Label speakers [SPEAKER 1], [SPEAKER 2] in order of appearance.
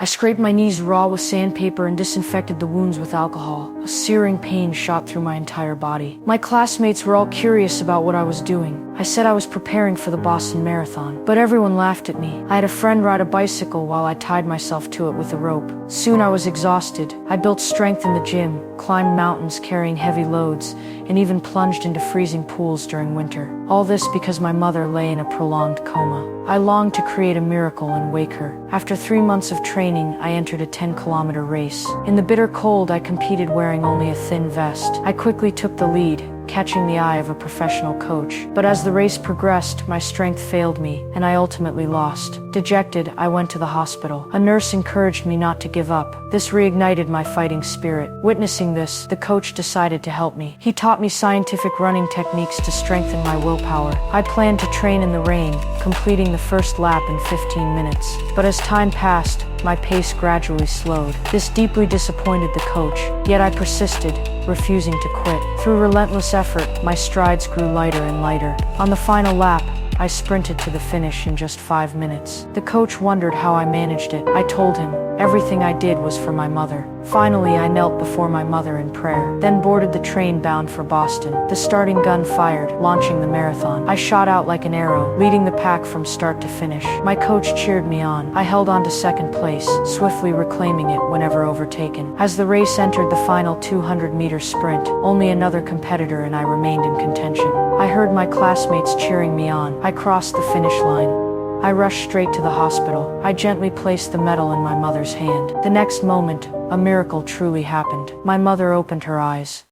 [SPEAKER 1] I scraped my knees raw with sandpaper and disinfected the wounds with alcohol. A searing pain shot through my entire body. My classmates were all curious about what I was doing. I said I was preparing for the Boston Marathon, but everyone laughed at me. I had a friend ride a bicycle while I tied myself to it with a rope. Soon I was exhausted. I built strength in the gym, climbed mountains carrying heavy loads, and even plunged into freezing pools during winter. All this because my mother lay in a prolonged coma. I longed to create a miracle and wake her. After 3 months of training, I entered a 10-kilometer race. In the bitter cold, I competed wearing only a thin vest. I quickly took the lead, catching the eye of a professional coach. But as the race progressed, my strength failed me, and I ultimately lost. Dejected, I went to the hospital. A nurse encouraged me not to give up. This reignited my fighting spirit. Witnessing this, the coach decided to help me. He taught me scientific running techniques to strengthen my willpower. I planned to train in the rain, completing the first lap in 15 minutes. But as time passed, my pace gradually slowed. This deeply disappointed the coach, yet I persisted, refusing to quit. Through relentless effort, my strides grew lighter and lighter. On the final lap, I sprinted to the finish in just 5 minutes. The coach wondered how I managed it. I told him everything I did was for my mother. Finally, I knelt before my mother in prayer, then boarded the train bound for Boston. The starting gun fired, launching the marathon. I shot out like an arrow, leading the pack from start to finish. My coach cheered me on. I held on to second place, swiftly reclaiming it whenever overtaken. As the race entered the final 200-meter sprint, only another competitor and I remained in contention. I heard my classmates cheering me on. I crossed the finish line. I rushed straight to the hospital. I gently placed the medal in my mother's hand. The next moment, a miracle truly happened. My mother opened her eyes.